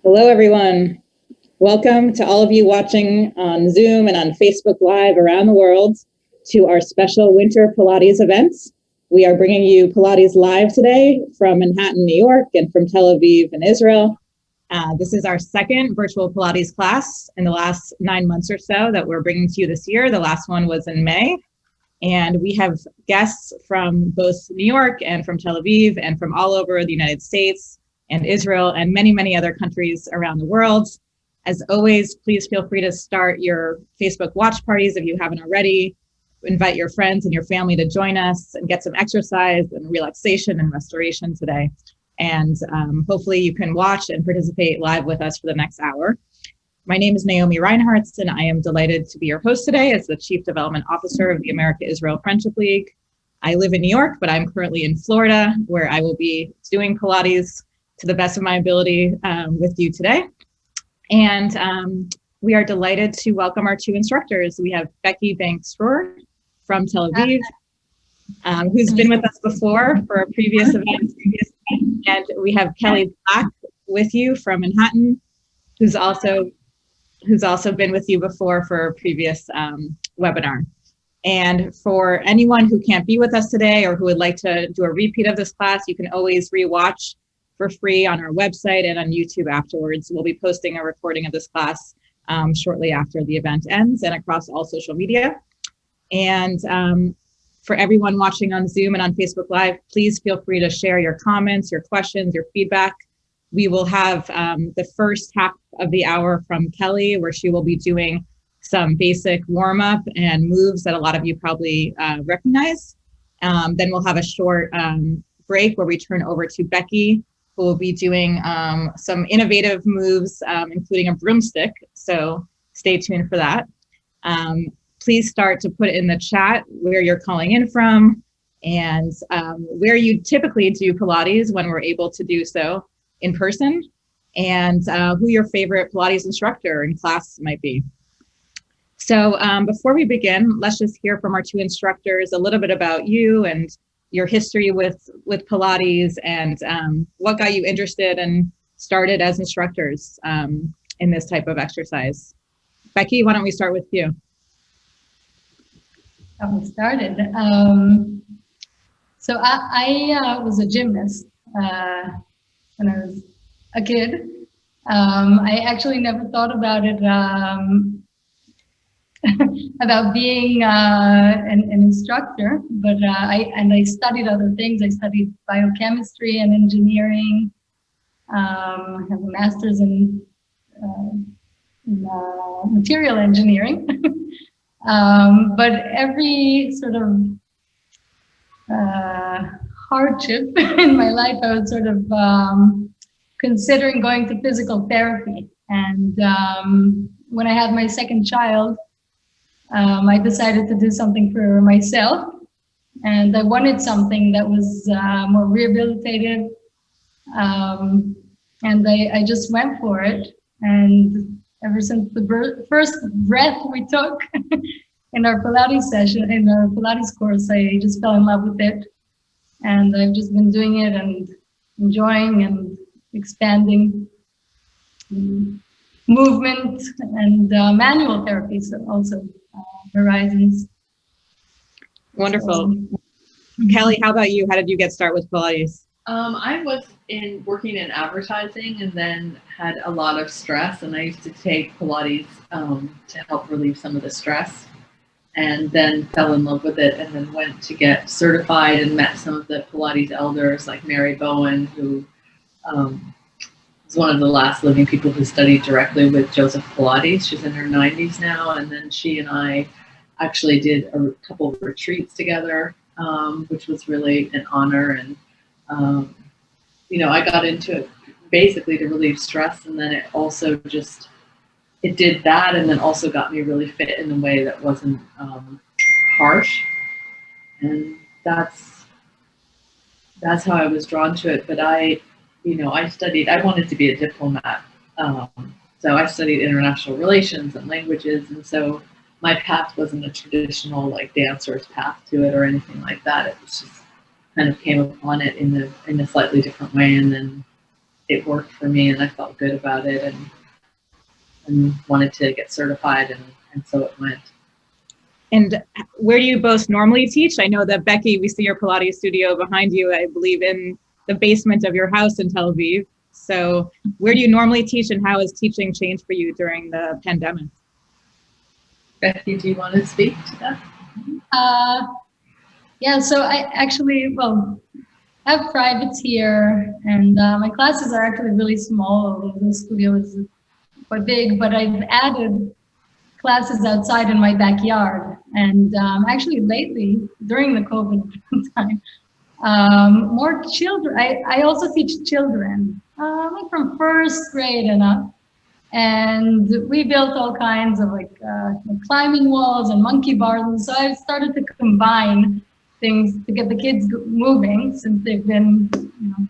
Hello, everyone. Welcome to all of you watching on Zoom and on Facebook Live around the world to our special Winter Pilates events. We are bringing you Pilates live today from Manhattan, New York, and from Tel Aviv in Israel. This is our second virtual Pilates class in the last 9 months or so that we're bringing to you this year. The last one was in May. And we have guests from both New York and from Tel Aviv and from all over the United States and Israel and many, many other countries around the world. As always, please feel free to start your Facebook watch parties if you haven't already. Invite your friends and your family to join us and get some exercise and relaxation and restoration today. And hopefully you can watch and participate live with us for the next hour. My name is Naomi Reinharz, and I am delighted to be your host today as the Chief Development Officer of the America-Israel Friendship League. I live in New York, but I'm currently in Florida, where I will be doing Pilates to the best of my ability with you today. And we are delighted to welcome our two instructors. We have Becky Bank Srour from Tel Aviv, who's been with us before for a previous event. And we have Kelley Black with you from Manhattan, who's also been with you before for a previous webinar. And for anyone who can't be with us today or who would like to do a repeat of this class, you can always rewatch for free on our website and on YouTube afterwards. We'll be posting a recording of this class shortly after the event ends and across all social media. And for everyone watching on Zoom and on Facebook Live, please feel free to share your comments, your questions, your feedback. We will have the first half of the hour from Kelley, where she will be doing some basic warm-up and moves that a lot of you probably recognize. Then we'll have a short break where we turn over to Becky, who will be doing some innovative moves, including a broomstick. So stay tuned for that. Please start to put in the chat where you're calling in from and where you typically do Pilates when we're able to do so in person, and who your favorite Pilates instructor in class might be. So before we begin, let's just hear from our two instructors a little bit about you and your history with Pilates and what got you interested and started as instructors in this type of exercise. Becky, why don't we start with you? We started. So I was a gymnast when I was a kid. I actually never thought about it, about being an instructor, but I studied other things. I studied biochemistry and engineering. I have a master's in material engineering. But every sort of hardship in my life, I was sort of considering going to physical therapy. And when I had my second child, I decided to do something for myself. And I wanted something that was more rehabilitative. And I just went for it. And ever since the first breath we took in our Pilates session, in our Pilates course, I just fell in love with it. And I've just been doing it and enjoying and expanding movement and manual therapies, also horizons. Wonderful. Kelley, how about you? How did you get started with Pilates? I was working in advertising and then had a lot of stress, and I used to take Pilates to help relieve some of the stress, and then fell in love with it, and then went to get certified and met some of the Pilates elders like Mary Bowen, who was one of the last living people who studied directly with Joseph Pilates. She's in her 90s now, and then she and I actually did a couple of retreats together, which was really an honor. And you know, I got into it basically to relieve stress, and then it also just, it did that, and then also got me really fit in a way that wasn't harsh. And that's how I was drawn to it. But I wanted to be a diplomat. So I studied international relations and languages, and so my path wasn't a traditional like dancer's path to it or anything like that. It was just kind of came upon it in a slightly different way, and then it worked for me, and I felt good about it, and wanted to get certified, and so it went. And where do you both normally teach? I know that Becky, we see your Pilates studio behind you, I believe in the basement of your house in Tel Aviv. So where do you normally teach, and how has teaching changed for you during the pandemic? Becky, do you want to speak to that? Yeah, so I actually, have privates here, and my classes are actually really small, although the studio is quite big, but I've added classes outside in my backyard. And actually lately, during the COVID time, more children, I also teach children, like from first grade and up. And we built all kinds of like climbing walls and monkey bars. And so I started to combine things to get the kids moving, since they've been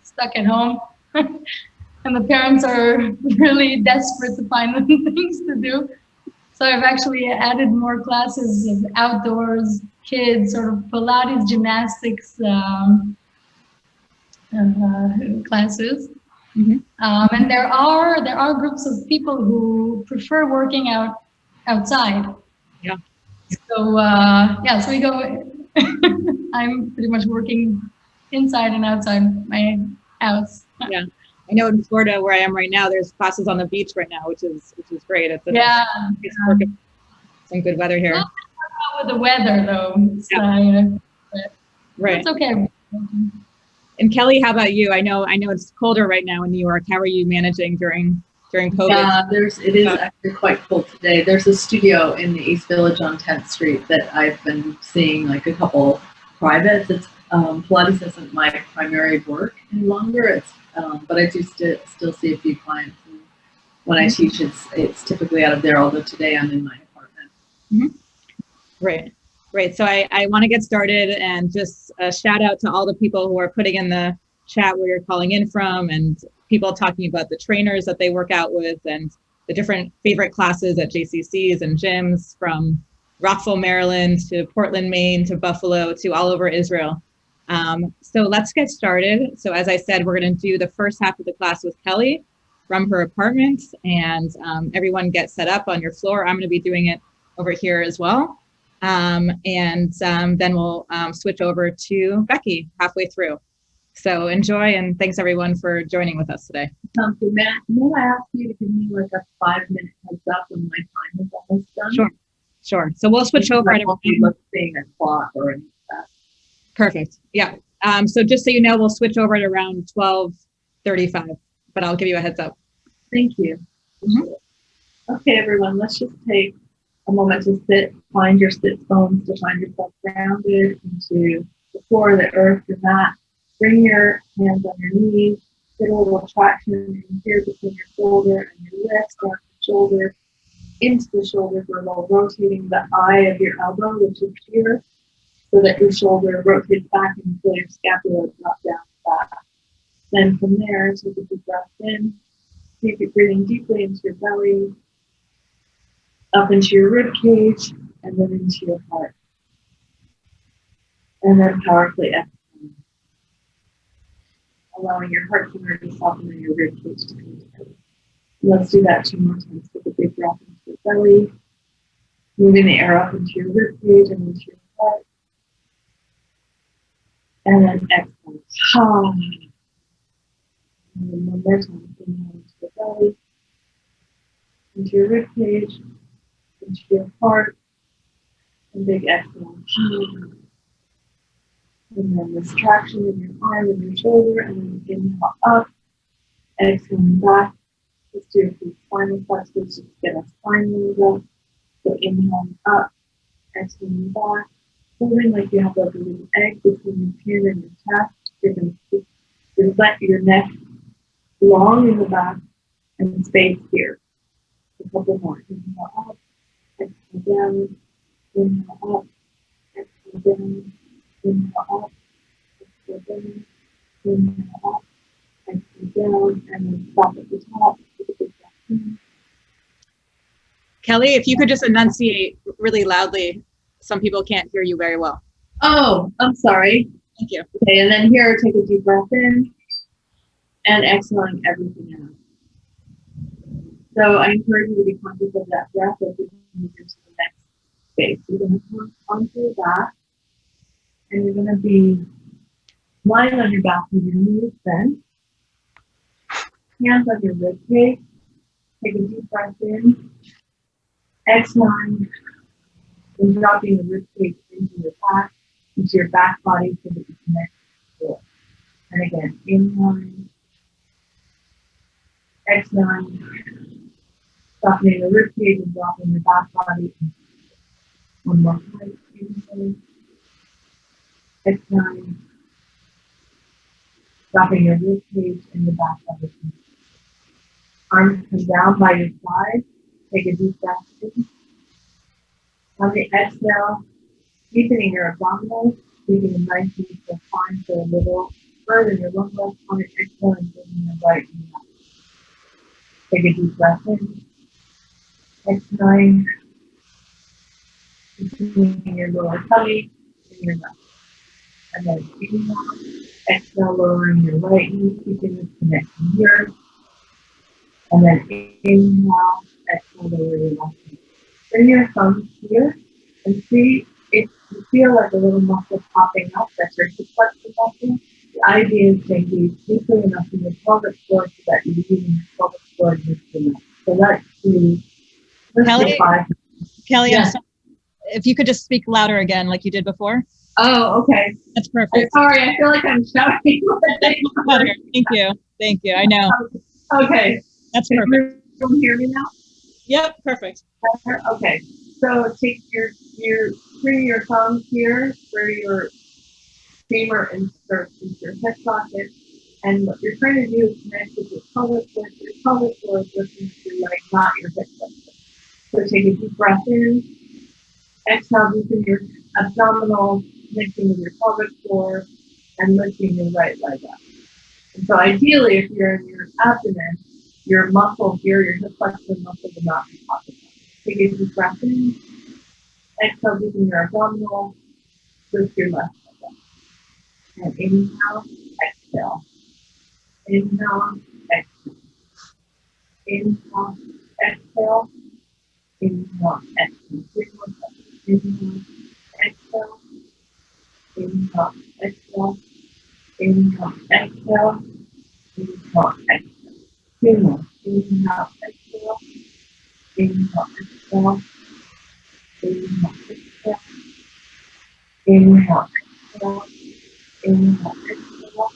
stuck at home. And the parents are really desperate to find them things to do. So I've actually added more classes of outdoors, kids, sort of Pilates, gymnastics classes. Mm-hmm. And there are groups of people who prefer working out outside. Yeah. So so we go. I'm pretty much working inside and outside my house. Yeah. I know in Florida, where I am right now, there's classes on the beach right now, which is great. It's some good weather here. Not with the weather though. It's, right. It's okay. And Kelley, how about you? I know it's colder right now in New York. How are you managing during COVID? Yeah, it is actually quite cold today. There's a studio in the East Village on 10th Street that I've been seeing, like a couple privates. It's Pilates isn't my primary work any longer. It's but I do still see a few clients. And when I teach, it's typically out of there. Although today I'm in my apartment. Mm-hmm. Right. So I want to get started, and just a shout out to all the people who are putting in the chat where you're calling in from, and people talking about the trainers that they work out with, and the different favorite classes at JCCs and gyms, from Rockville, Maryland to Portland, Maine to Buffalo to all over Israel. So let's get started. So as I said, we're going to do the first half of the class with Kelley from her apartment, and everyone get set up on your floor. I'm going to be doing it over here as well. And then we'll switch over to Becky halfway through. So enjoy, and thanks everyone for joining with us today. May I ask you to give me like a 5-minute heads up when my time is almost done? Sure. So we'll switch over. I won't be seeing a clock or anything like that. Perfect. Yeah. So just so you know, we'll switch over at around 12:35, but I'll give you a heads up. Thank you. Mm-hmm. Okay, everyone, let's just take a moment to sit. Find your sit bones to find yourself grounded into the floor, the earth, your mat. Bring your hands on your knees. Get a little traction in here between your shoulder and your wrist, down the shoulder, into the shoulders. We're rotating the eye of your elbow, which is here, so that your shoulder rotates back and you feel your scapula drop down back. Then from there, take a deep breath in. Keep breathing deeply into your belly, up into your rib cage, and then into your heart. And then powerfully exhale, allowing your heart center to soften and your rib cage to come together. Let's do that 2 more times. Take a big breath into your belly, moving the air up into your rib cage and into your heart. And then exhale. And then one more time. Inhale into the belly, into your rib cage, into your heart, and big exhale. And then this traction in your arm and your shoulder, and then inhale up, exhaling back. Let's do a few spinal flexors to get our spine moved up. So inhaling up, exhaling back, holding like you have like a little egg between your chin and your chest. You're going to let your neck long in the back and space here. A couple more. Inhale up, exhale down, inhale up, exhale down, inhale up, exhale down, inhale up, exhale down, and then stop at the top. Kelley, if you could just enunciate really loudly, some people can't hear you very well. Oh, I'm sorry. Thank you. Okay, and then here, take a deep breath in. and exhaling everything out. So I encourage you to be conscious of that breath as you move into the next space. You're going to come onto your back, and you're going to be lying on your back with your knees bent, hands on your rib cage. Take a deep breath in, exhaling, and dropping the rib cage into your back body so that you connect to the floor. And again, inhaling, exhaling, softening the rib cage and dropping your back body. One more time, inhaling, exhaling, dropping your rib cage and your back body. Arms come down by your side. Take a deep breath in. On the exhale, deepening your abdominals, breathing a nice deep spine for a little further in your lung breath. On the exhale, and bringing your right knee up. Take a deep breath in. Exhaling, deepening your lower tummy and your left. And then inhale, exhale, lowering your right knee, keeping this connection here. And then inhale, exhale, lower your left knee. Bring your thumbs here and see if you feel like a little muscle popping up. That's your hip flexor muscle. The idea is to engage deeply enough in your pelvic floor so that you're using your pelvic floor to lift your leg. So let's do Kelley, Kelley, yeah. I'm sorry. If you could just speak louder again, like you did before. Oh, okay. That's I'm perfect. sorry, I feel like I'm shouting. That's better. Thank you. Thank you. I know. Okay. That's Can perfect. you hear me now? Yep. Perfect. Okay. So take bring your thumbs here where your femur inserts into your hip socket. And what you're trying to do is connect with your pelvic floor. Your pelvic floor is lifting with your leg, not your hip flexor. So take a deep breath in. Exhale, deepen your abdominal, connecting with your pelvic floor, and lifting your right leg up. And so ideally, if you're in your abdomen, your muscle here, your hip flexor muscle will not be popping up. Take a deep breath in. Exhale, deepen your abdominal, lift your left leg up. And inhale, exhale. Inhale, exhale. Inhale, exhale. Inhale, exhale. 3 more seconds. Inhale, exhale. Inhale, exhale. Inhale, exhale. Inhale, exhale. 2 more. Inhale, exhale. Inhale, exhale. Inhale, exhale. Inhale, exhale. Inhale, exhale.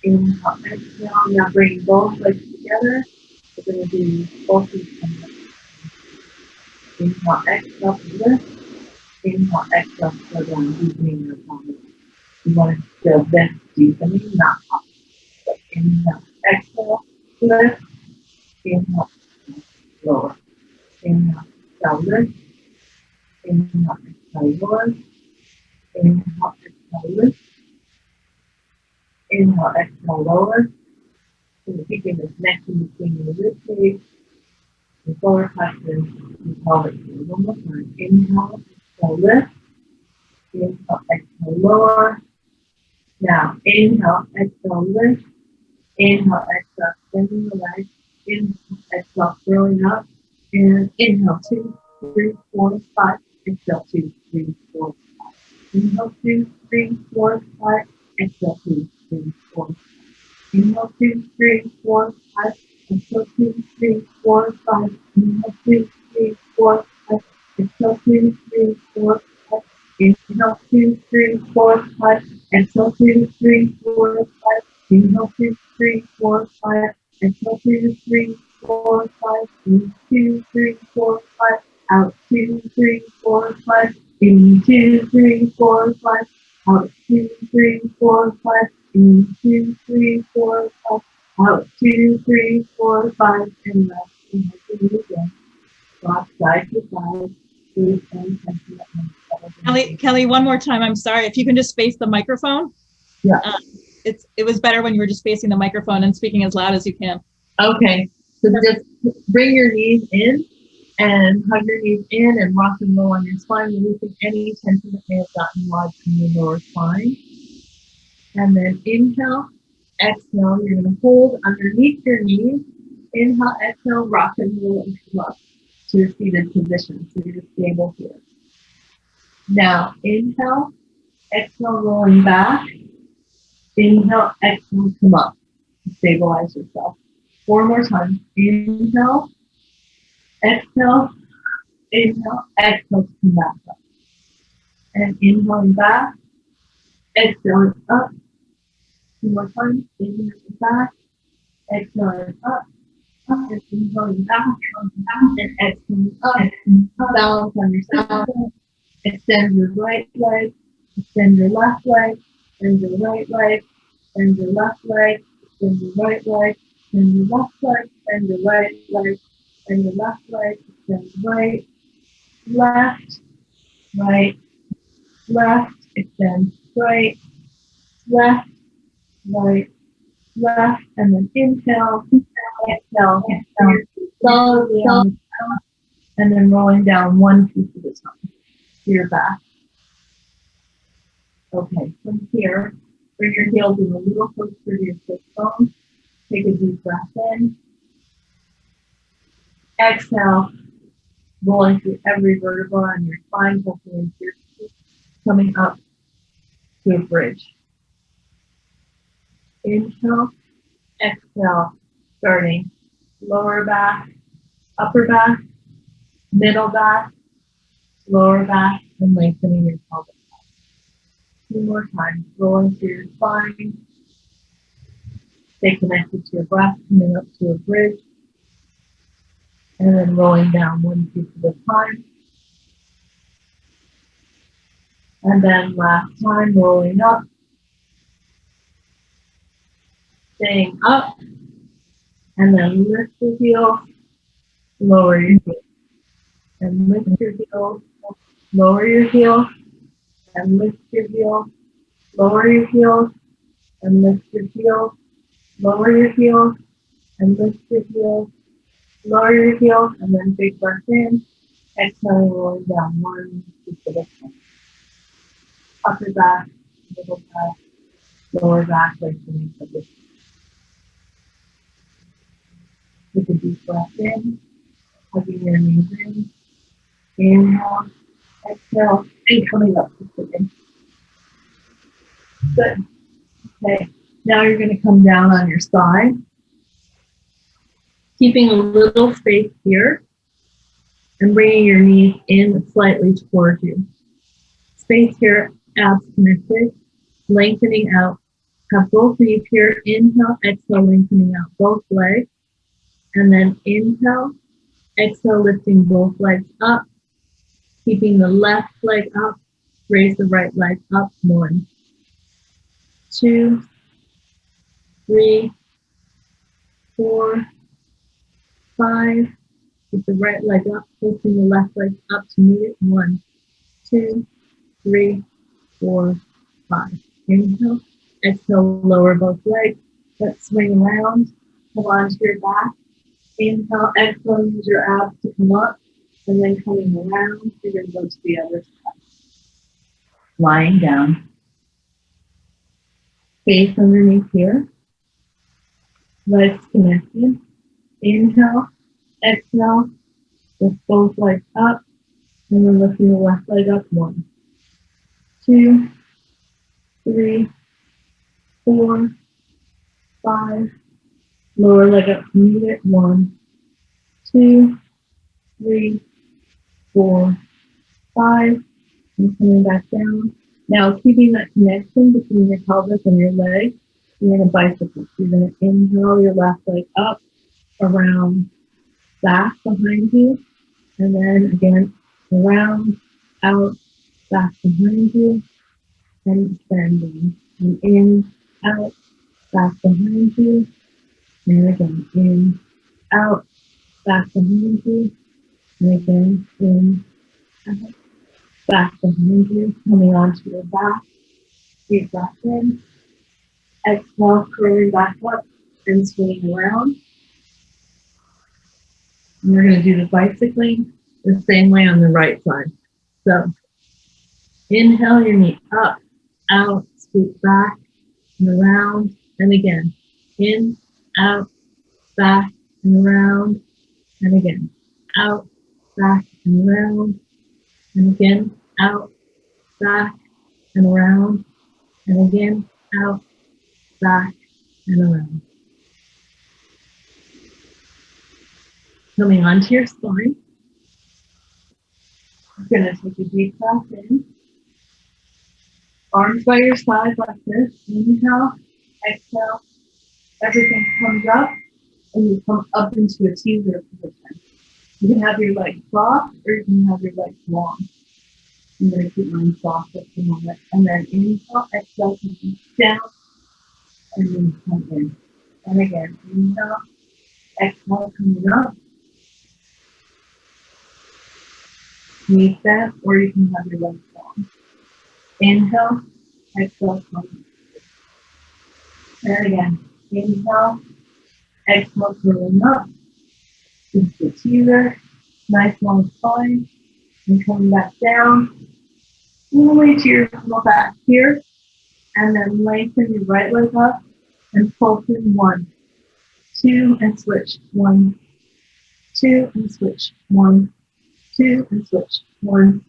Inhale, exhale. Now bring both legs together. We're going to do both feet together. Inhale, exhale to lift. Inhale, exhale to go down, deepening your abdomen. You want to feel this deepening, not up. So inhale, exhale, lift. Inhale, lower. Inhale, exhale, lift. Inhale, exhale, lower. Inhale, exhale, lift. Inhale, exhale, lower. So you're keeping this connection between your rib cage, the solar plexus, and pelvic floor. One more time. Inhale, exhale, lift. Inhale, exhale, lower. Now, inhale, exhale, lift. Inhale, exhale, extending the legs. Inhale, exhale, throwing up. And inhale, 2, 3, 4, 5. Exhale, 2, 3, 4, 5. Inhale, 2, 3, 4, 5. Exhale, 2, 3, 4, 5. Inhale, 2, 3, 4, 5. Exhale, 2, 3, 4, 5. Inhale, 2, 3, 4, 5. Exhale, 2, 3, 4, 5. Inhale, 2, 3, 4, 5. Exhale, 2, 3, 4, 5. Inhale, 2, 3, 4, 5. Exhale, 2, 3, 4, 5. In 2, 3, 4, 5. Out 2, 3, 4, 5. In 2, 3, 4, 5. Out 2, 3, 4, 5. In 2, 3, 4, 5. Out 2, 3, 4, 5. And left. And do it again. Rock side to side. Kelley, one more time. I'm sorry. If you can just face the microphone. Yeah. It was better when you were just facing the microphone and speaking as loud as you can. Okay. So just bring your knees in and hug your knees in and rock and roll on your spine, releasing any tension that may have gotten lodged in your lower spine. And then inhale, Exhale, you're going to hold underneath your knees. Inhale, exhale, rock and roll and come up to a seated position. So you're stable here. Now, inhale, exhale, rolling back. Inhale, exhale, come up. Stabilize yourself. 4 more times. Inhale, exhale, exhale, to come back up. And inhaling back, exhaling up. 2 more times. Inhaling back, exhaling up, and inhaling back, and exhaling up. Balance on yourself. Extend your right leg, extend your left leg, extend your right leg, extend your left leg, extend your right leg, extend your left leg, extend your right leg, extend your left leg, extend right, left, right, left, extend right, left, right, left, and then inhale, exhale, slowly on the top, and then rolling down one piece at a time to your back. Okay, from here, bring your heels in a little closer to your sit bones. Take a deep breath in. Exhale, rolling through every vertebra on your spine, touching into your feet, coming up to a bridge. Inhale, exhale, starting lower back, upper back, middle back, lower back, and lengthening your pelvis. 2 more times, rolling through your spine. Stay connected to your breath, coming up to a bridge. And then rolling down one piece at a time. And then last time, rolling up. Staying up. And then lift your heels, lower your heels. And lift your heels, lower your heels. And lift your heels, lower your heels. And lift your heels, lower your heels. And lift your heels, lower your heels. And then big breath in. Exhale, rolling down one piece at a time. Upper back, middle back, lower back, lengthening the position. Take a deep breath in, hugging your knees in. Inhale, exhale, and coming up to sitting. Good. Okay, now you're going to come down on your side, keeping a little space here, and bringing your knees in slightly towards you. Space here, abs connected, lengthening out. Have both knees here. Inhale, exhale, lengthening out both legs. And then inhale, exhale, lifting both legs up. Keeping the left leg up. Raise the right leg up. 1, 2, 3, 4, 5. Keep the right leg up. Lifting the left leg up to meet it. 1, 2, 3, 4, 5. Inhale. Exhale, lower both legs. Let's swing around. Come onto your back. Inhale, exhale, use your abs to come up. And then coming around, you're going to go to the other side. Lying down. Face underneath here. Legs connected. Inhale, exhale. Lift both legs up. And then lifting the left leg up. 1, 2, 3, 4, 5. Lower leg up to meet it. 1, 2, 3, 4, 5. And coming back down. Now keeping that connection between your pelvis and your legs, you're going to bicycle. You're going to inhale your left leg up, around, back behind you. And then again, around, out, back behind you. And extending. And in, out, back behind you. And again, in, out, back behind you. And again, in, out, back behind you. Coming onto your back. Deep breath in. Exhale, curling back up and swinging around. And we're going to do the bicycling the same way on the right side. So, inhale your knee up, out, scoot back, and around, and again. In, out, back, and around, and again. Out, back, and around, and again. Out, back, and around, and again. Out, back, and around. Coming onto your spine. You're going to take a deep breath in. Arms by your side like this. Inhale, exhale. Everything comes up, and you come up into a teaser position. You can have your legs soft, or you can have your legs long. I'm going to keep mine soft at the moment. And then inhale, exhale, come down, and then come in. And again, inhale, exhale, coming up. Knees bent, or you can have your legs long. Inhale, exhale, come. And again, inhale, exhale, curling up. Into the teaser, nice long spine, and coming back down, all the way to your middle back here, and then lengthen your right leg up and pull through 1, 2, and switch. 1, 2, and switch. 1, 2, and switch. 1,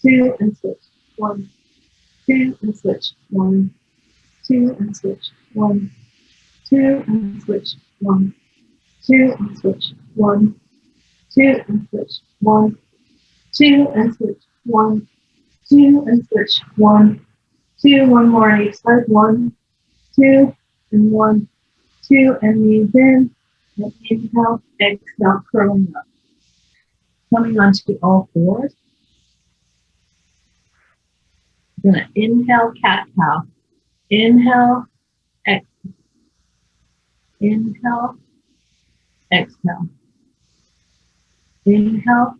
2, and switch. 1, 2, and switch. 1, 2, and switch. 1, 2, and switch. 1, 2, and switch. 1, 2, and switch. 1, 2, and switch. 1, 2, and switch. 1, 2, one more on each side. 1, 2, and 1, 2, and knees in. And inhale, exhale, curling up. Coming onto all fours. You're going to inhale, cat-cow. Inhale, exhale. Inhale, exhale. Inhale,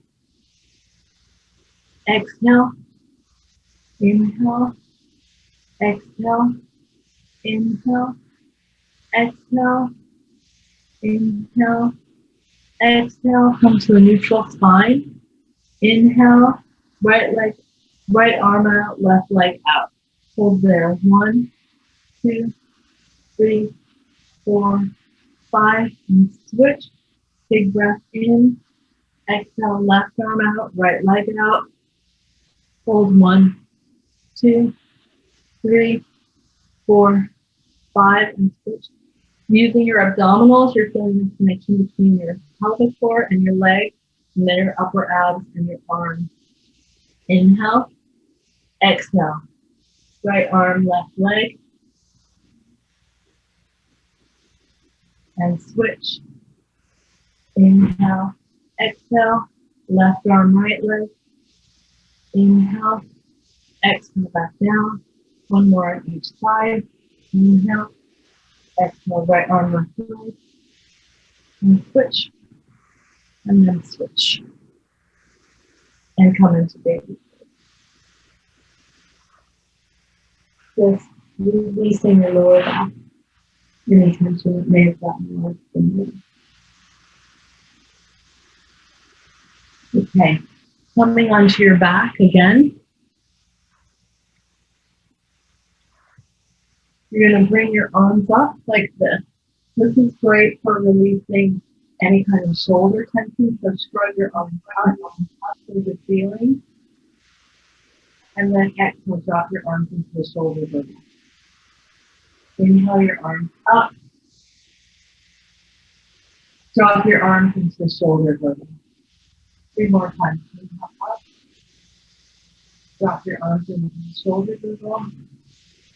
exhale. Inhale, exhale. Inhale, exhale. Inhale, exhale. Come to a neutral spine. Inhale, right arm out, left leg out. Hold there. 1, 2, 3, 4, 5, and switch. Big breath in. Exhale, left arm out, right leg out. Hold 1, 2, 3, 4, 5, and switch. Using your abdominals, you're feeling the connection between your pelvic floor and your leg, and then your upper abs and your arms. Inhale, exhale. Right arm, left leg. And switch. Inhale, exhale. Left arm, right leg. Inhale, exhale, back down. One more on each side. Inhale, exhale, right arm, left leg. And switch. And then switch. And come into baby. Just releasing your lower back. Any tension that may have gotten more than you. Okay, coming onto your back again. You're going to bring your arms up like this. This is great for releasing any kind of shoulder tension. So spread your arms out up to the ceiling. And then exhale, drop your arms into the shoulder blades. Inhale your arms up. Drop your arms into the shoulder blades. 3 more times. Inhale up. Drop your arms into the shoulder blades.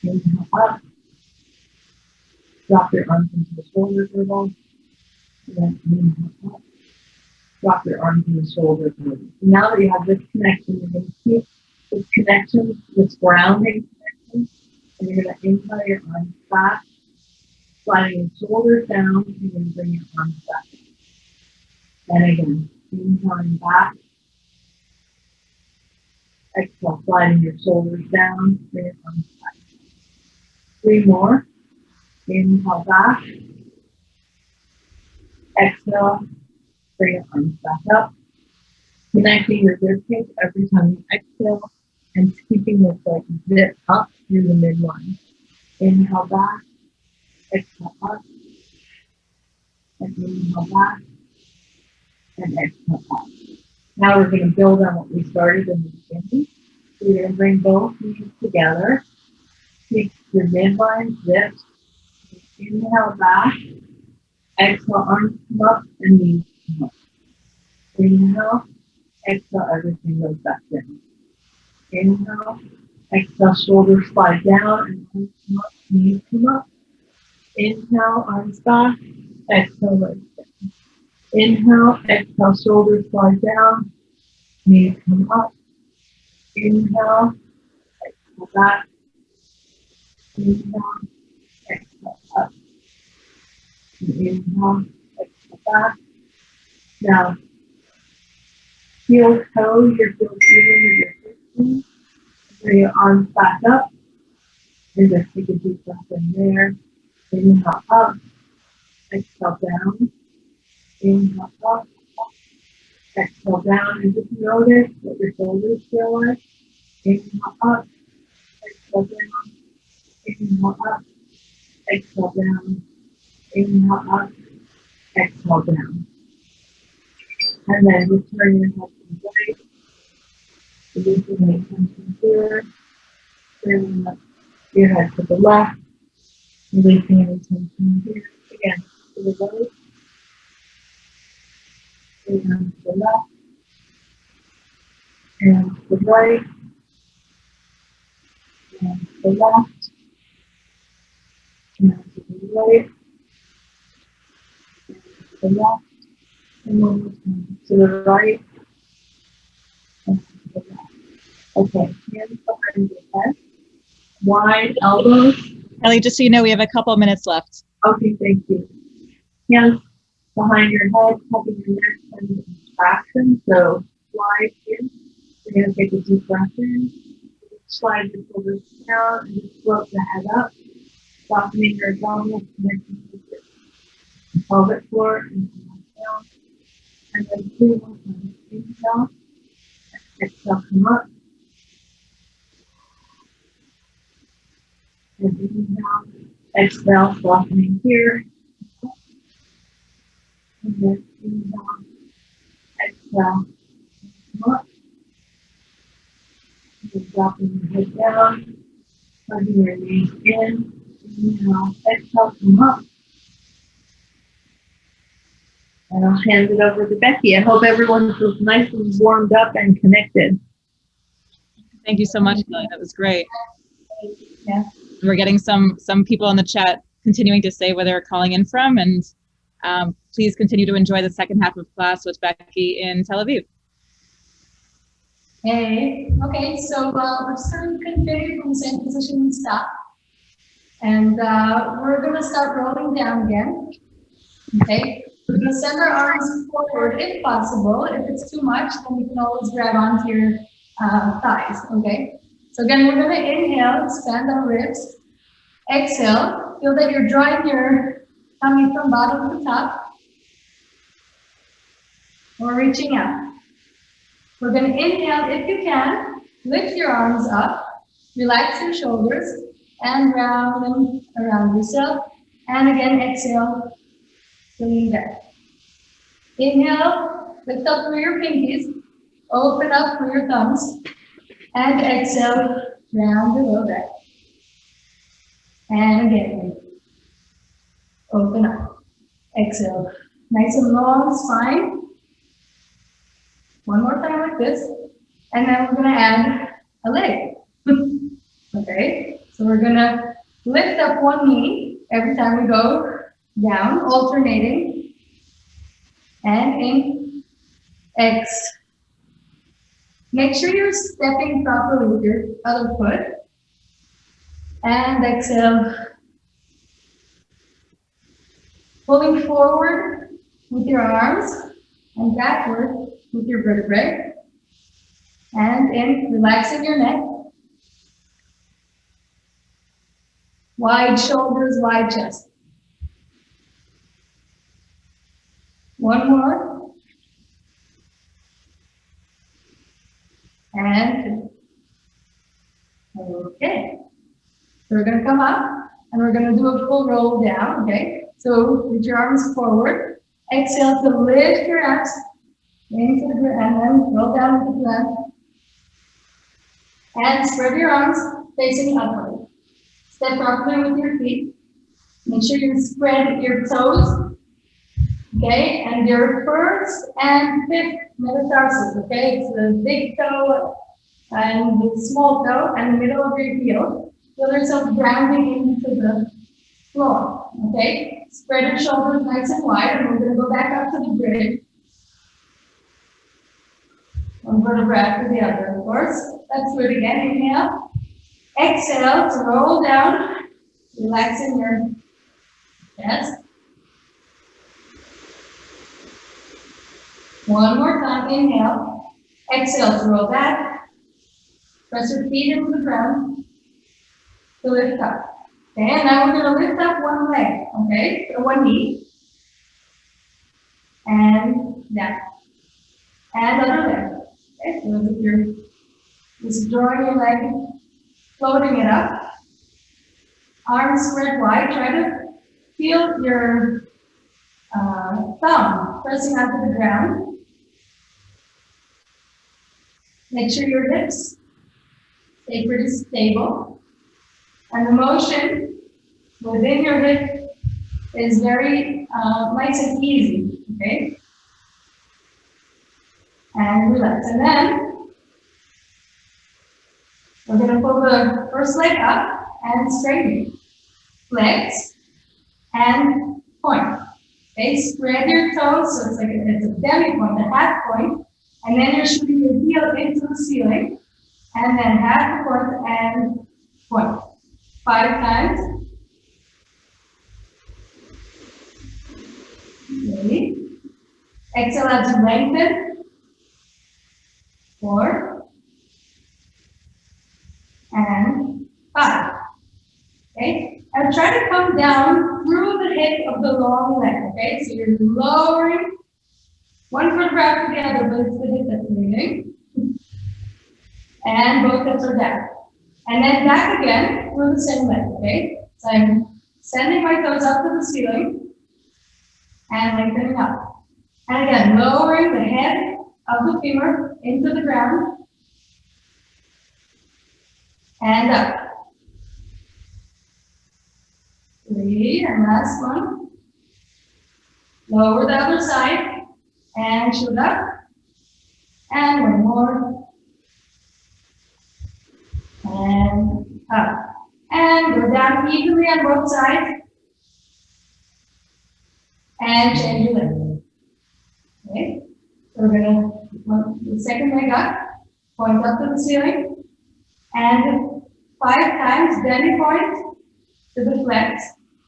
Inhale up. Drop your arms into the shoulder blades. And then inhale up. Drop your arms into the shoulder blades. Now that you have this connection, you're going to keep this connection, this grounding connection, and you're going to inhale your arms back, sliding your shoulders down, and you're going to bring your arms back. And again, inhaling back, exhale, sliding your shoulders down, bring your arms back. 3 more, inhale back, exhale, bring your arms back up, connecting your ribcage every time you exhale, and keeping this like zip up through the midline. Inhale back, exhale up, and inhale back, and exhale up. Now we're going to build on what we started in the beginning. So you're going to bring both knees together. Keep your midline zipped. Inhale back. Exhale, arms come up and knees come up. Inhale. Exhale, everything goes back down. Inhale. Exhale, shoulders slide down and arms come up, knees come up. Inhale, arms back. Exhale, legs down. Inhale, exhale, shoulders slide down, knees come up. Inhale, exhale back. Inhale, exhale up. Inhale, exhale back. Now, heel toe, your heel even with your hips. Bring your arms back up. And just take a deep breath in there. Inhale up. Exhale down. Inhale up. Exhale down. And just notice what your shoulders feel like. Inhale up. Exhale down. Inhale up. Exhale down. Inhale up. Exhale down. And then return your head to the right. Releasing the attention here. Turning up your head to the left. Releasing any tension here. Again, to the right. And to the left. And to the right. And to the left. And to the right. And to the left. And one more time. To the right. And to the left. Okay, hands behind your head. Wide elbows. Kelley, just so you know, we have a couple minutes left. Okay, thank you. Hands behind your head, cupping your neck and contraction. So slide in. You're going to take a deep breath in. Slide the shoulders down and just float the head up. Softening your abdominals, connecting with your pelvic floor and down. And then 2 more times. Inhale. Exhale, come up. And inhale. Exhale, softening here. And then inhale. Exhale. Come up. And then dropping your head down. Plugging your knees in. Inhale. Exhale, come up. And I'll hand it over to Becky. I hope everyone feels nice and warmed up and connected. Thank you so much, Kelley. That was great. Yeah. We're getting some people in the chat continuing to say where they're calling in from, and please continue to enjoy the second half of class with Becky in Tel Aviv. Hey, okay, so we're starting to continue from the same position and stop. And we're gonna start rolling down again. Okay, we're gonna send our arms forward if possible. If it's too much, then you can always grab onto your thighs, okay? So again, we're gonna inhale, expand our ribs. Exhale, feel that you're drawing your tummy from bottom to top. We're reaching out. We're gonna inhale, if you can, lift your arms up, relax your shoulders, and round them around yourself. And again, exhale, lean back. Inhale, lift up through your pinkies, open up through your thumbs, and exhale, round below that. And again, open up, exhale. Nice and long spine. One more time like this. And then we're gonna add a leg. Okay, so we're gonna lift up one knee every time we go down, alternating. And in, X. Make sure you're stepping properly with your other foot. And exhale. Pulling forward with your arms and backward with your vertebrae. And in, relaxing your neck. Wide shoulders, wide chest. One more. And okay. So we're going to come up And we're gonna do a full roll down, okay? So with your arms forward, exhale to lift your abs into the ground, and then roll down to the ground. And spread your arms facing upward. Step properly with your feet. Make sure you spread your toes, okay? And your first and fifth metatarsus, okay? It's the big toe and the small toe and the middle of your heel. Feel yourself grounding into the floor, okay? Spread your shoulders nice and wide, and we're gonna go back up to the bridge. One vertebra after the other, of course. Let's do it again. Inhale. Exhale to roll down, relaxing your chest. One more time. Inhale. Exhale to roll back. Press your feet into the ground to lift up. Okay, and now we're going to lift up one leg, okay, or one knee. And down. And other leg. Okay, so if you're just drawing your leg, floating it up. Arms spread wide. Try to feel your thumb pressing onto the ground. Make sure your hips stay pretty stable. And the motion within your hip is very nice and easy, okay? And relax. And then we're going to pull the first leg up and straighten. Flex and point. Okay, spread your toes so it's like it's a demi point, a half point, and then you're shooting your heel into the ceiling, and then half the point and point. 5 times. Ready? Exhale as you lengthen. 4 and 5. Okay, and try to come down through the hip of the long leg. Okay, so you're lowering one vertebra after the other, but it's the hip that's moving. And both hips are down. And then back again through the same leg. Okay, so I'm sending my toes up to the ceiling and lengthening up. And again, lowering the head of the femur into the ground and up. 3, and last one. Lower the other side and shoot up. And one more. And up. And go down evenly on both sides. And change your leg. Okay. So we're gonna put the second leg up, point up to the ceiling, and 5 times demi point to the flex.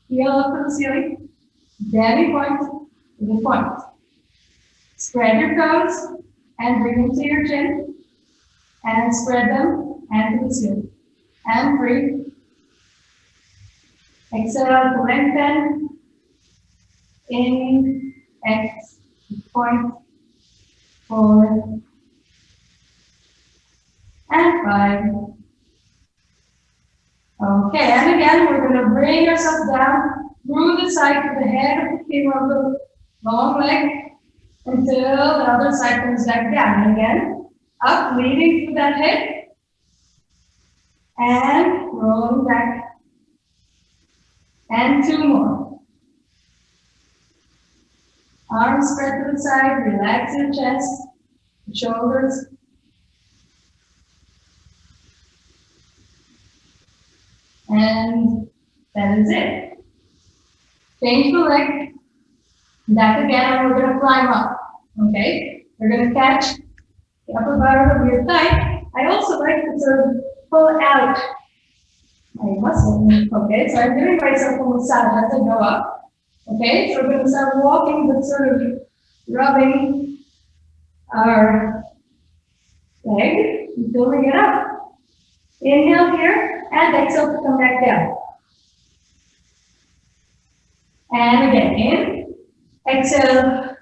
Heel up to the ceiling, demi point to the point. Spread your toes and bring them to your chin, and spread them and to the ceiling. And breathe. Exhale to lengthen. In, X, point, forward, and 5. Okay, and again, we're going to bring ourselves down through the side of the head of the femur of the long leg until the other side comes back down. And again, up, leading through that head, and rolling back. And 2 more. Arms spread to the side, relax your chest, shoulders. And that is it. Change the leg. Back again, and we're going to climb up. Okay? We're going to catch the upper part of your thigh. I also like to sort of pull out my muscle. Okay? So I'm giving myself a massage as I go up. Okay? So we're going to start walking, but sort of rubbing our leg and building it up. Inhale here, and exhale to come back down. And again, in, exhale,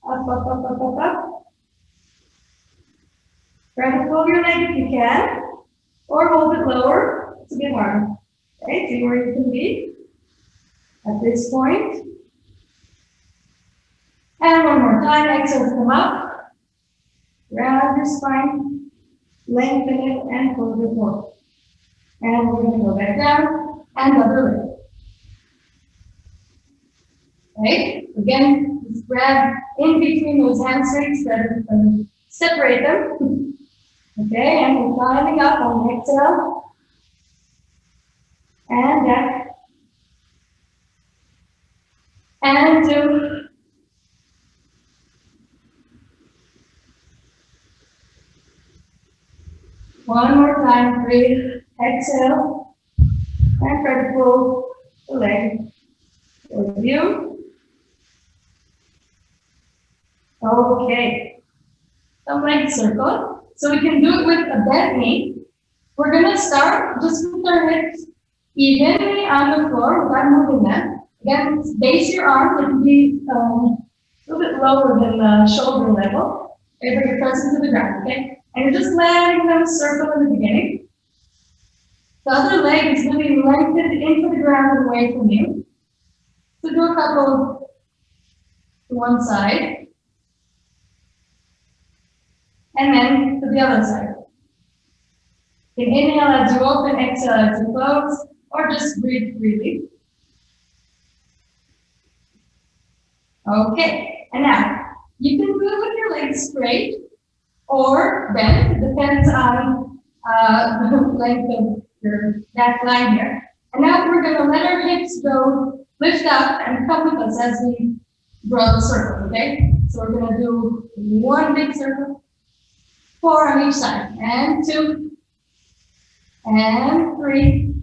up, up, up, up, up, up. Try to pull your leg if you can, or hold it lower. It's a bit hard. Okay, see where you can be. at this point. And one more time, exhale, come up. Round your spine, lengthen it, and close it forward. And we're going to go back down and other leg. Okay, again, just grab in between those hamstrings that separate them. Okay, and we're climbing up on the exhale. And back. And 2. One more time, breathe, exhale, and try to pull the leg towards you. Okay, some leg circle. So we can do it with a bent knee. We're gonna start just with our hips evenly on the floor without moving them. Again, base your arms. It can be a little bit lower than shoulder level. Okay, bring your press into the ground, okay? And you're just letting them circle in the beginning. The other leg is really lengthened into the ground and away from you. So do a couple to one side. And then to the other side. You can inhale as you open, exhale as you close, or just breathe freely. Okay, and now you can do it with your legs straight or bent. It depends on the length of your back line here. And now we're going to let our hips go, lift up, and come with us as we draw the circle, okay? So we're going to do 1 big circle, 4 on each side, and 2, and 3,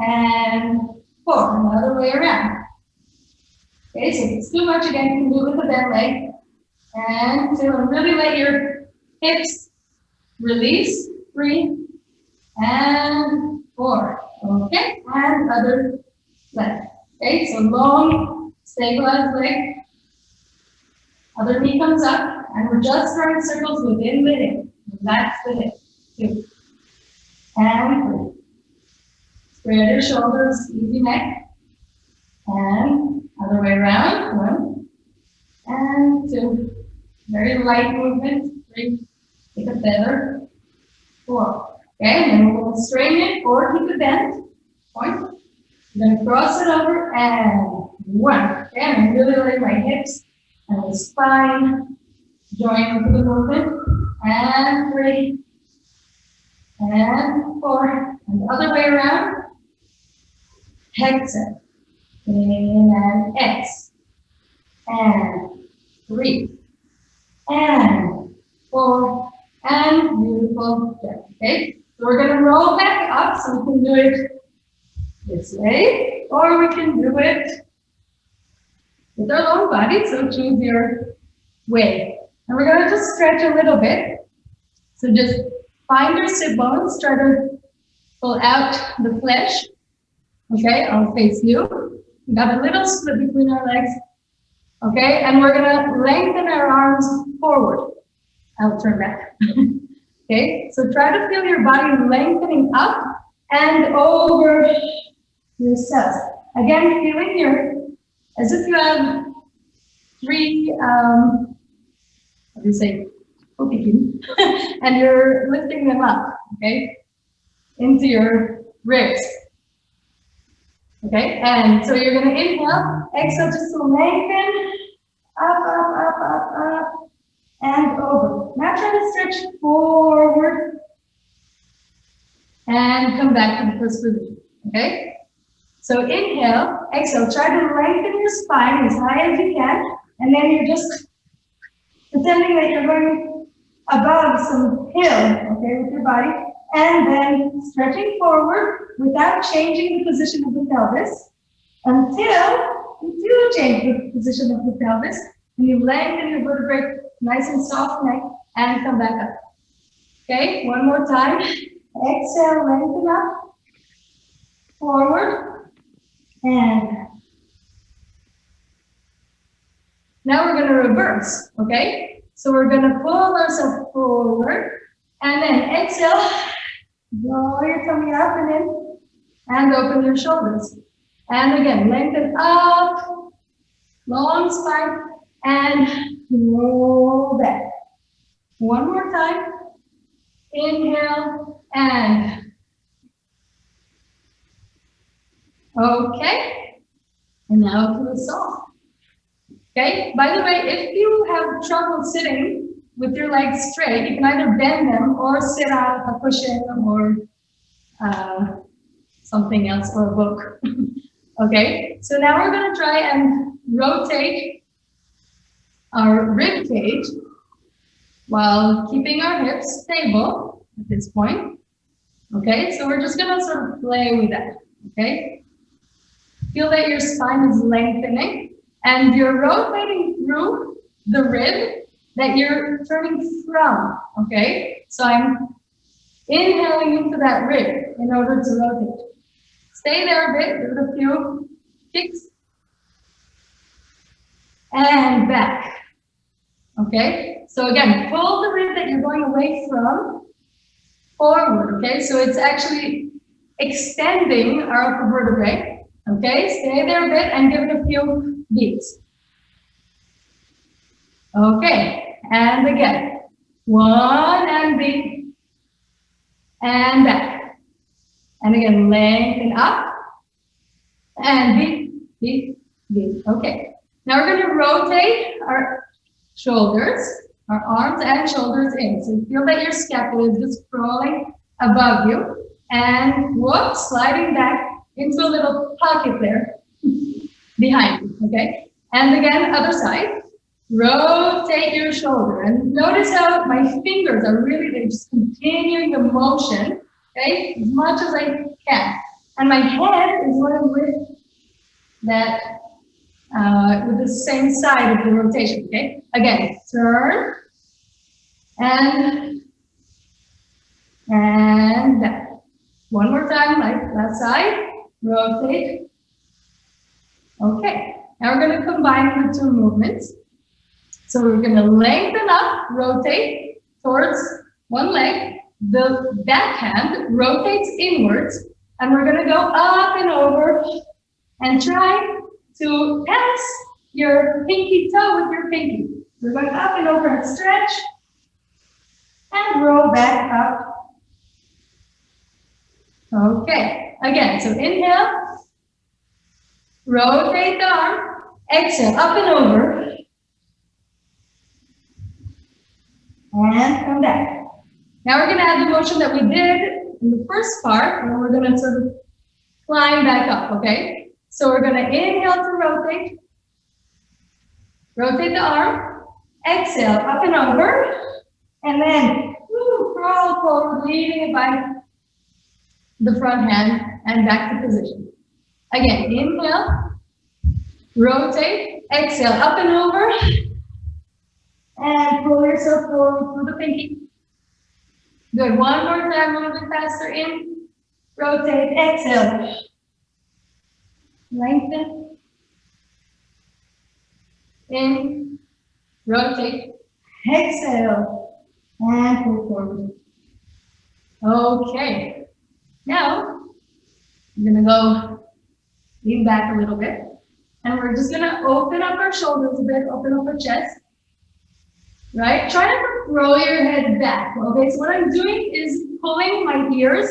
and 4, and the other way around. Okay, so if it's too much, again, you can do it with a bent leg. And 2, and really let your hips release. 3, and 4. Okay, and other leg. Okay, so long, stabilized leg. Other knee comes up, and we're just drawing circles within the hip. Relax the hip. 2, and 3. Spread your shoulders, easy neck. And other way around. 1, and 2. Very light movement. 3. Take a feather. 4. Okay, and then we're going to straighten it or keep it bent. Point. I'm going to cross it over and 1. Okay, and I'm really letting my hips and the spine join into the movement. And 3. And 4. And the other way around. Exhale. And X. And 3. And 4. And beautiful step. Okay, so we're going to roll back up, so we can do it this way, or we can do it with our lower body, so choose your way. And we're going to just stretch a little bit. So just find your sit bones, try to pull out the flesh. Okay, I'll face you. We got a little split between our legs. Okay, and we're going to lengthen our arms forward. I'll turn back. Okay, so try to feel your body lengthening up and over yourself. Again, feeling your, as if you have 3, what do you say, and you're lifting them up, okay, into your ribs. Okay, and so you're going to inhale, exhale just to lengthen, up, and over. Now try to stretch forward and come back to the first position, okay? So inhale, exhale, try to lengthen your spine as high as you can, and then you're just pretending that you're going above some hill, okay, with your body, and then stretching forward without changing the position of the pelvis until you do change the position of the pelvis, and you lengthen your vertebrae, nice and soft neck, and come back up. Okay, one more time. Exhale, lengthen up, forward, and now we're going to reverse, okay? So we're going to pull ourselves forward, and then exhale, draw your tummy up and in, and open your shoulders. And again, lengthen up, long spine, and roll back. One more time. Inhale, and okay. And now to the song. Okay, by the way, if you have trouble sitting with your legs straight, you can either bend them or sit on a cushion or something else, or a book. Okay, so now we're going to try and rotate our rib cage while keeping our hips stable at this point. Okay, so we're just going to sort of play with that. Okay, feel that your spine is lengthening and you're rotating through the rib that you're turning from. Okay, so I'm inhaling into that rib in order to rotate. Stay there a bit, give it a few kicks. And back. Okay, so again, pull the rib that you're going away from forward. Okay, so it's actually extending our upper vertebrae. Okay, stay there a bit and give it a few beats. Okay, and again. One and beat. And back. And again, lengthen up. And beat, beat, beat. Okay. Now we're going to rotate our shoulders, our arms and shoulders in. So you feel that your scapula is just crawling above you. And whoop, sliding back into a little pocket there behind you. Okay. And again, other side. Rotate your shoulder. And notice how my fingers are really, they're just continuing the motion. Okay, as much as I can. And my head is going with that, with the same side of the rotation, okay? Again, turn, and back. One more time, like that side, rotate. Okay, now we're gonna combine the two movements. So we're gonna lengthen up, rotate towards one leg. The backhand rotates inwards, and we're going to go up and over and try to pass your pinky toe with your pinky. We're going up and over and stretch and roll back up. Okay, again, so inhale, rotate the arm, exhale, up and over, and come back. Now we're going to add the motion that we did in the first part, and we're going to sort of climb back up, okay? So we're going to inhale to rotate. Rotate the arm. Exhale, up and over. And then crawl forward, leading it by the front hand and back to position. Again, inhale. Rotate. Exhale, up and over. And pull yourself forward through the pinky. Good. One more time, a little bit faster. In, rotate, exhale. Lengthen. In, rotate, exhale, and pull forward. Okay. Now, I'm going to go lean back a little bit. And we're just going to open up our shoulders a bit, open up our chest. Right? Try not to throw your head back. Okay, so what I'm doing is pulling my ears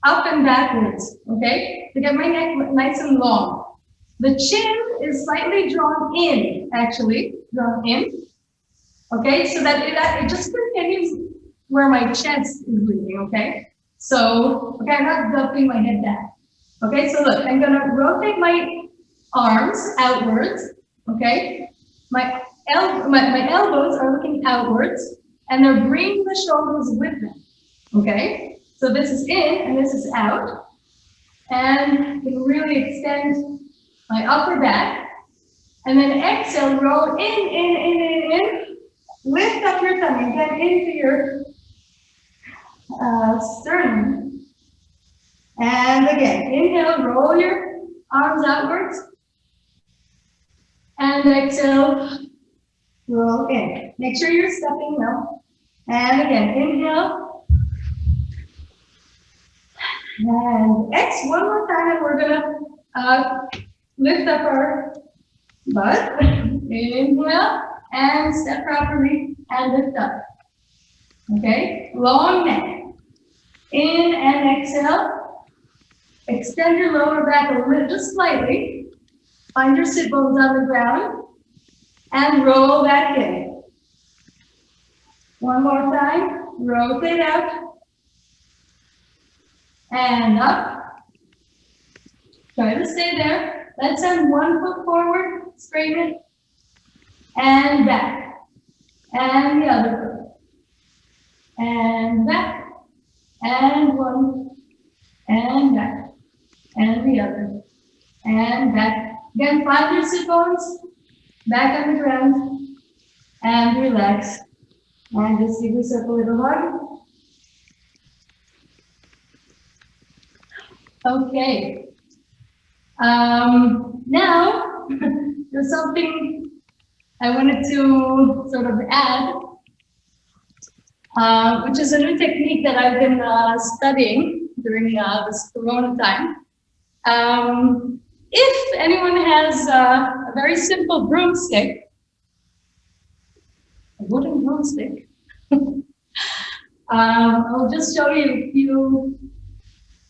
up and backwards, okay, to get my neck nice and long. The chin is slightly drawn in, actually, drawn in, okay, so that it just continues where my chest is leading, okay? So, okay, I'm not dumping my head back. Okay, so look, I'm gonna rotate my arms outwards, okay? My elbows are looking outwards, and they're bringing the shoulders with them, okay? So this is in, and this is out. And I can really extend my upper back. And then exhale, roll in. Lift up your tummy, get into your sternum. And again, inhale, roll your arms outwards. And exhale, roll in. Make sure you're stepping well. And again, inhale. And exhale one more time, and we're gonna lift up our butt. Inhale and step properly and lift up. Okay, long neck. In and exhale. Extend your lower back a little, just slightly. Find your sit bones on the ground and roll back in. One more time. Rotate out and up. Try to stay there. Let's send one foot forward, straighten it, and back. And the other foot. And back. And one. And back. And the other. And back. Again, find your sit bones. Back on the ground. And relax. And just give yourself a little hug. Okay. Now, there's something I wanted to sort of add, which is a new technique that I've been studying during this Corona time. If anyone has a very simple broomstick, a wooden broomstick, I'll just show you a few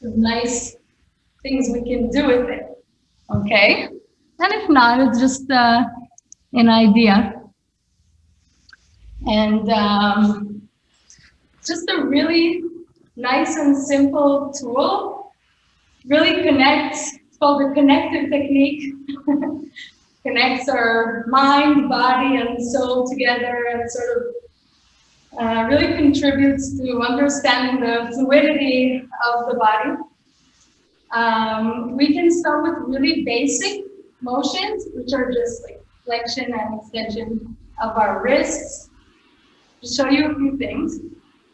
nice things we can do with it. Okay, and if not, it's just an idea. And it's just a really nice and simple tool. Really connects, it's called the Connective Technique. Connects our mind, body, and soul together and sort of really contributes to understanding the fluidity of the body. We can start with really basic motions, which are just like flexion and extension of our wrists. To show you a few things.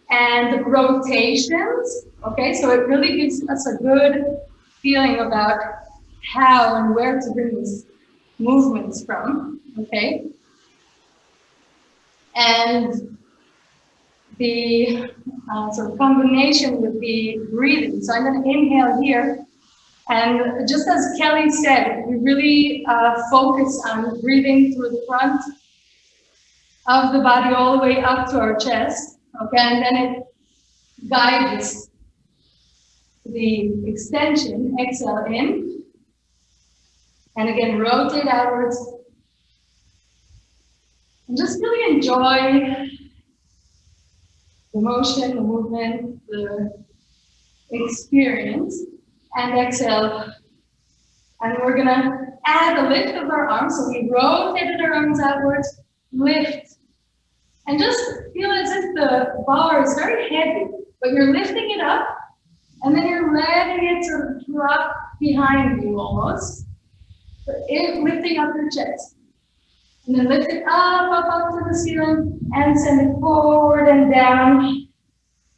And rotations, okay, so it really gives us a good feeling about how and where to bring these movements from, okay? And the sort of combination with the breathing. So I'm going to inhale here. And just as Kelley said, we really focus on breathing through the front of the body all the way up to our chest. Okay, and then it guides the extension. Exhale in. And again, rotate outwards. And just really enjoy the motion, the movement, the experience. And exhale. And we're gonna add a lift of our arms. So we rotated our arms outwards, lift. And just feel as if the bar is very heavy, but you're lifting it up, and then you're letting it sort of drop behind you almost. Lifting up your chest. And then lift it up to the ceiling, and send it forward and down.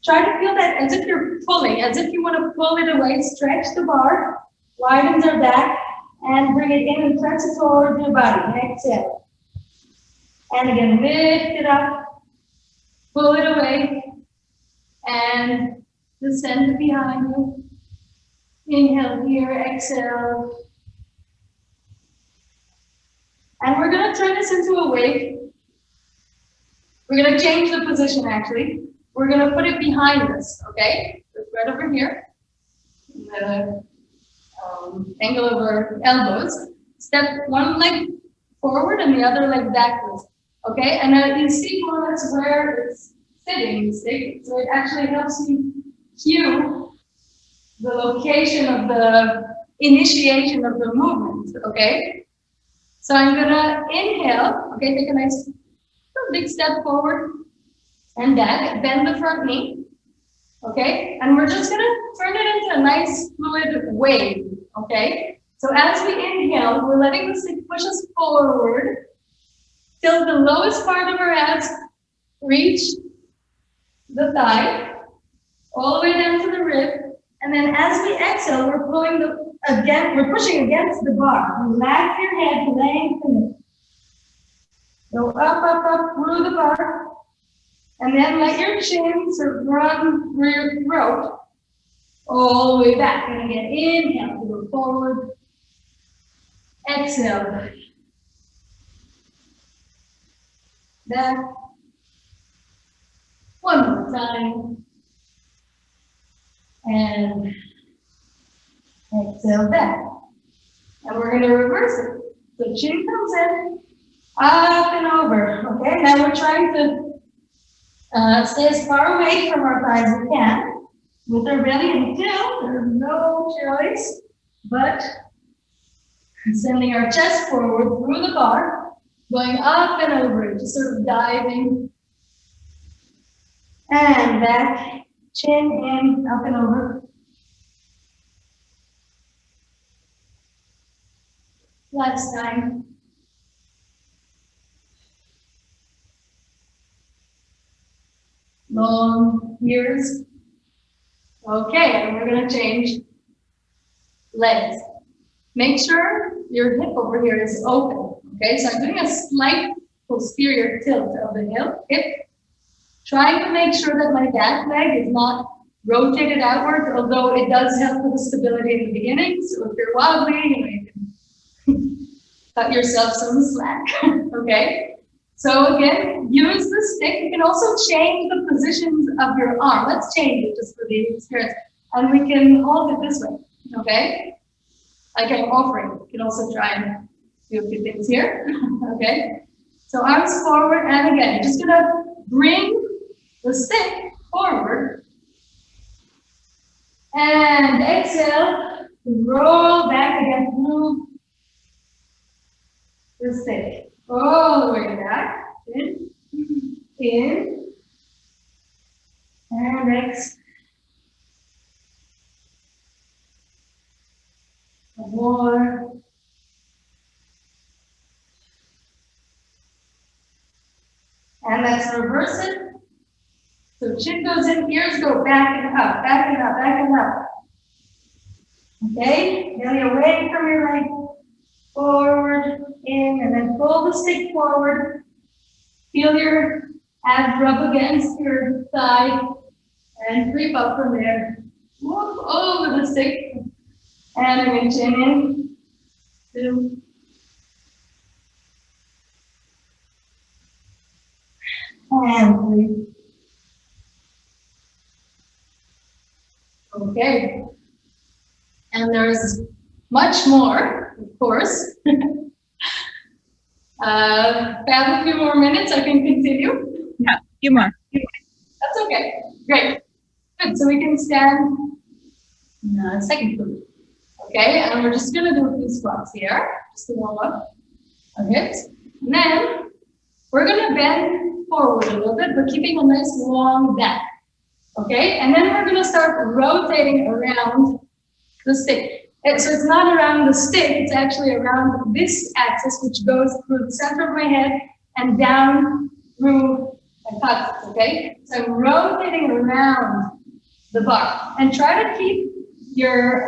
Try to feel that as if you're pulling, as if you want to pull it away. Stretch the bar, widens our back, and bring it in and press it towards your body. Exhale. And again, lift it up, pull it away, and descend it behind you. Inhale here, exhale. And we're going to turn this into a wave. We're going to change the position, actually. We're going to put it behind us, okay? So it's right over here. The angle of our elbows. Step one leg forward and the other leg backwards. Okay, and you see more or less where it's sitting, the stick, so it actually helps you cue the location of the initiation of the movement, okay? So I'm gonna inhale, okay, take a nice big step forward and back, bend the front knee, okay? And we're just gonna turn it into a nice fluid wave, okay? So as we inhale, we're letting the stick push us forward till the lowest part of our abs reach the thigh, all the way down to the rib. And then as we exhale, we're pulling we're pushing against the bar. Relax your head, lengthen it. Go up through the bar. And then let your chin sort of run through your throat all the way back. And again, inhale to go forward Exhale. Back. One more time. And exhale back. And we're going to reverse it. So chin comes in, up and over. Okay, now we're trying to stay as far away from our thighs as we can with our belly until there's no choice but sending our chest forward through the bar, going up and over it, just sort of diving. And back, chin in, up and over. Last time. Long ears. Okay, and we're going to change legs. Make sure your hip over here is open. Okay, so I'm doing a slight posterior tilt of the hip, trying to make sure that my back leg is not rotated outward, although it does help with the stability in the beginning. So if you're wobbly, you can cut yourself some slack. Okay, so again, use the stick. You can also change the positions of your arm. Let's change it just for the experience. And we can hold it this way, okay? Like I'm offering. You can also try and do a few things here, okay? So arms forward, and again, you're just gonna bring the stick forward. And exhale, roll back again through the stick. All the way back, in, and exhale. More. And let's reverse it. So chin goes in, ears go back and up, back and up, back and up. Okay, belly away from your leg, forward, in, and then pull the stick forward. Feel your abs rub against your thigh and creep up from there. Whoop over the stick. And again, chin in, 2. And 3. Okay. And there's much more, of course. Have a few more minutes, I can continue. Yeah, a few more. That's okay. Great. Good. So we can stand second group. Okay, and we're just gonna do a few squats here, just to warm up our hips. And then we're gonna bend forward a little bit, but keeping a nice long back. Okay, and then we're gonna start rotating around the stick. And so it's not around the stick, it's actually around this axis, which goes through the center of my head and down through my coccyx, okay? So I'm rotating around the bar. And try to keep your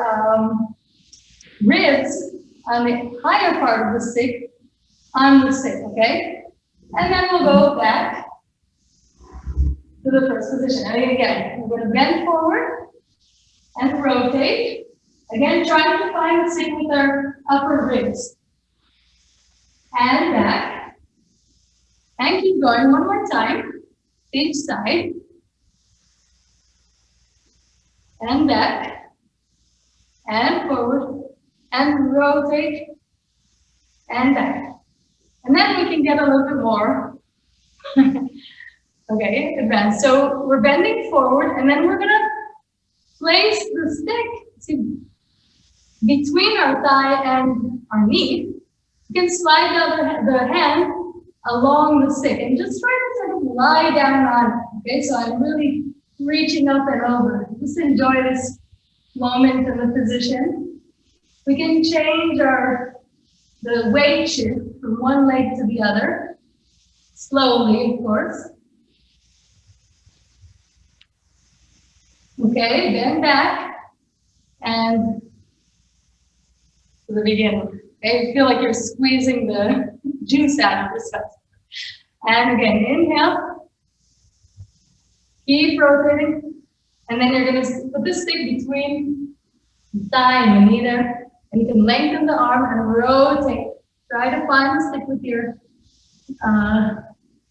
ribs on the higher part of the stick on the stick, okay? And then we'll go back to the first position. And again, we're going to bend forward and rotate. Again, trying to find the stick with our upper ribs. And back. And keep going one more time, each side. And back. And forward. And rotate. And back. And then we can get a little bit more. Okay, advance. So we're bending forward, and then we're gonna place the stick between our thigh and our knee. You can slide the hand along the stick and just try to sort of lie down on it. Okay, so I'm really reaching up and over. Just enjoy this moment in the position. We can change the weight shift from one leg to the other, slowly, of course. Okay, bend back and to the beginning. Okay, feel like you're squeezing the juice out of yourself. And again, inhale, keep rotating, and then you're gonna put the stick between the thigh and the knee there, And you can lengthen the arm and rotate. Try to find the stick with your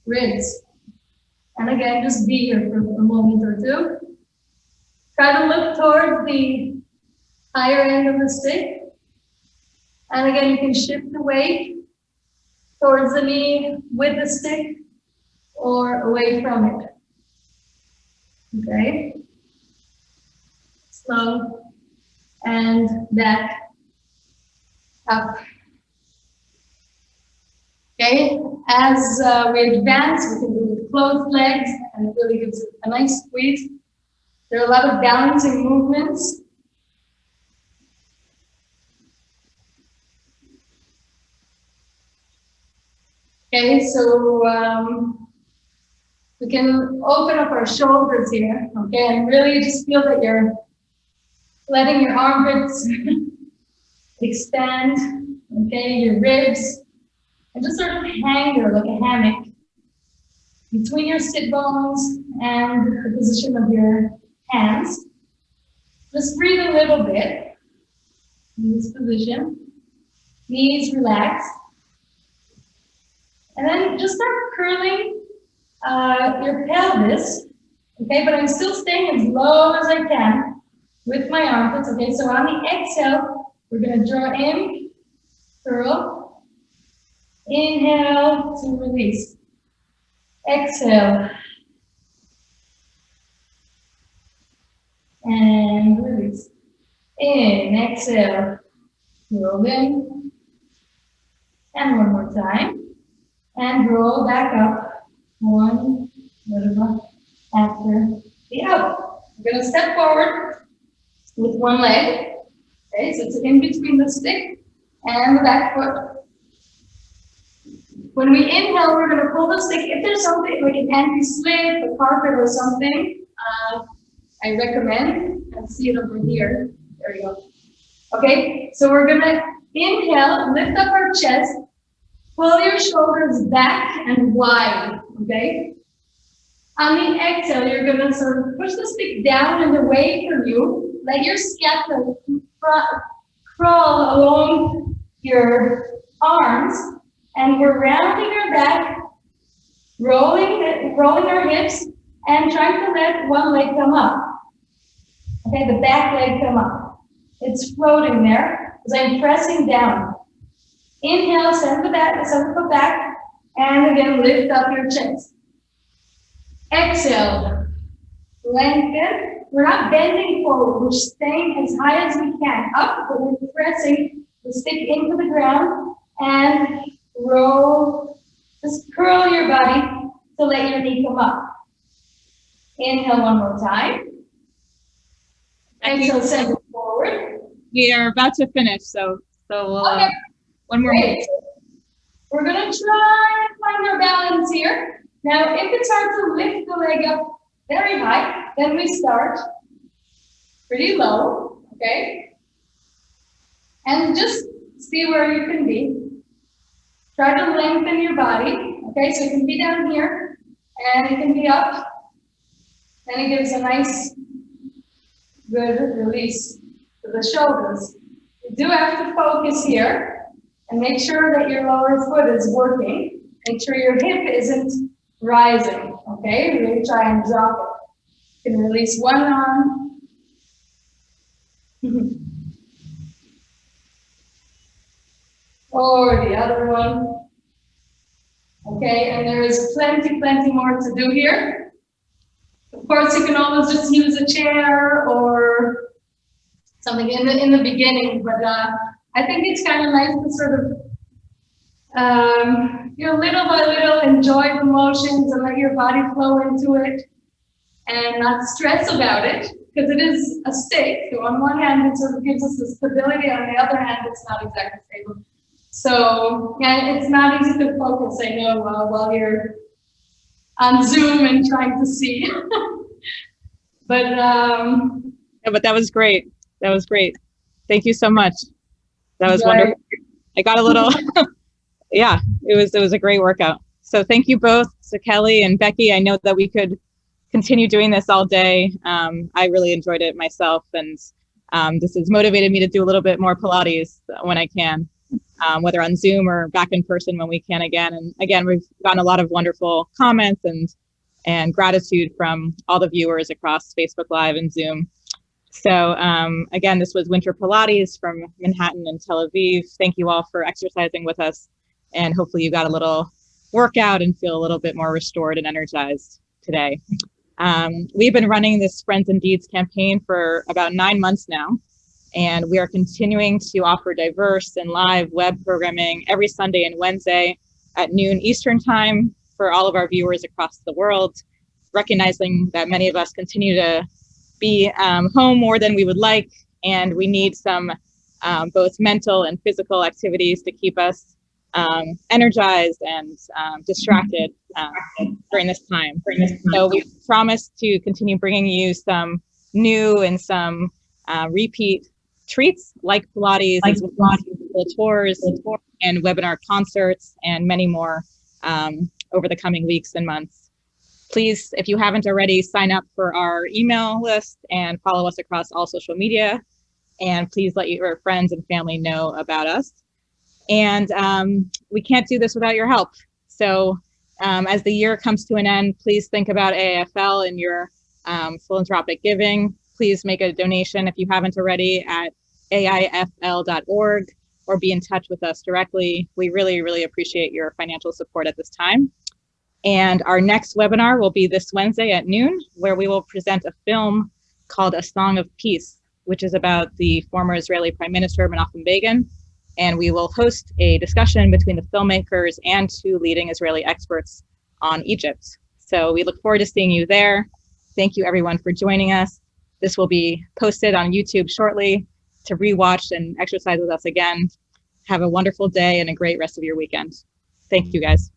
ribs. And again, just be here for a moment or two. Try to look towards the higher end of the stick. And again, you can shift the weight towards the knee with the stick or away from it. Okay? Slow and back up. Okay, as we advance, we can do with closed legs, and it really gives it a nice squeeze. There are a lot of balancing movements. Okay, so we can open up our shoulders here, okay, and really just feel that you're letting your armpits expand, okay, your ribs. And just sort of hang there like a hammock between your sit bones and the position of your hands. Just breathe a little bit in this position. Knees relaxed. And then just start curling your pelvis. Okay, but I'm still staying as low as I can with my armpits. Okay, so on the exhale, we're going to draw in, curl. Inhale to release. Exhale. And release. In, exhale. Roll in. And one more time. And roll back up. One, whatever, after the other. We're going to step forward with one leg. Okay, so it's in between the stick and the back foot. When we inhale, we're going to pull the stick. If there's something like an anti-slip, a carpet or something, I recommend. I see it over here. There we go. Okay, so we're going to inhale, lift up our chest, pull your shoulders back and wide, okay? On the exhale, you're going to sort of push the stick down and away from you. Let your scapula crawl along your arms. And we're rounding our back, rolling our hips, and trying to let one leg come up. Okay, the back leg come up. It's floating there as I'm pressing down. Inhale, send the foot back, and again, lift up your chest. Exhale, lengthen. We're not bending forward, we're staying as high as we can. Up, but we're pressing the stick into the ground, and roll, just curl your body to let your knee come up. Inhale one more time. Exhale, send it forward. We are about to finish, so we'll, okay. One more minute. We're going to try and find our balance here. Now, if it's hard to lift the leg up very high, then we start pretty low, okay? And just see where you can be. Try to lengthen your body, okay? So it can be down here, and it can be up. And it gives a nice, good release to the shoulders. You do have to focus here and make sure that your lower foot is working. Make sure your hip isn't rising, okay? Really try and drop it. You can release one arm. Or the other one. Okay, and there is plenty more to do here. Of course, you can always just use a chair or something in the beginning, but I think it's kind of nice to sort of, little by little enjoy the motions and let your body flow into it and not stress about it, because it is a stick. So on one hand, it sort of gives us the stability, on the other hand, it's not exactly stable. So yeah, it's not easy to focus, I know, while you're on Zoom and trying to see. But yeah, but that was great. That was great. Thank you so much. That was wonderful. I got a little, yeah, it was a great workout. So thank you both. So Kelley and Becky, I know that we could continue doing this all day. I really enjoyed it myself, and This has motivated me to do a little bit more Pilates when I can, whether on Zoom or back in person when we can again. And again, we've gotten a lot of wonderful comments and gratitude from all the viewers across Facebook Live and Zoom. So again, this was Winter Pilates from Manhattan and Tel Aviv. Thank you all for exercising with us, and hopefully you got a little workout and feel a little bit more restored and energized today. We've been running this Friends and Deeds campaign for about 9 months now, and we are continuing to offer diverse and live web programming every Sunday and Wednesday at noon Eastern Time for all of our viewers across the world, recognizing that many of us continue to be home more than we would like, and we need some both mental and physical activities to keep us energized and distracted during this time. So we promise to continue bringing you some new and some repeat treats like Pilates, as well as tours and webinar concerts and many more over the coming weeks and months. Please, if you haven't already, sign up for our email list and follow us across all social media. And please let your friends and family know about us. And we can't do this without your help. So as the year comes to an end, please think about AAFL and your philanthropic giving. Please make a donation if you haven't already at aifl.org, or be in touch with us directly. We really, really appreciate your financial support at this time. And our next webinar will be this Wednesday at noon, where we will present a film called A Song of Peace, which is about the former Israeli Prime Minister Menachem Begin. And we will host a discussion between the filmmakers and 2 leading Israeli experts on Egypt. So we look forward to seeing you there. Thank you everyone for joining us. This will be posted on YouTube shortly to rewatch and exercise with us again. Have a wonderful day and a great rest of your weekend. Thank you guys.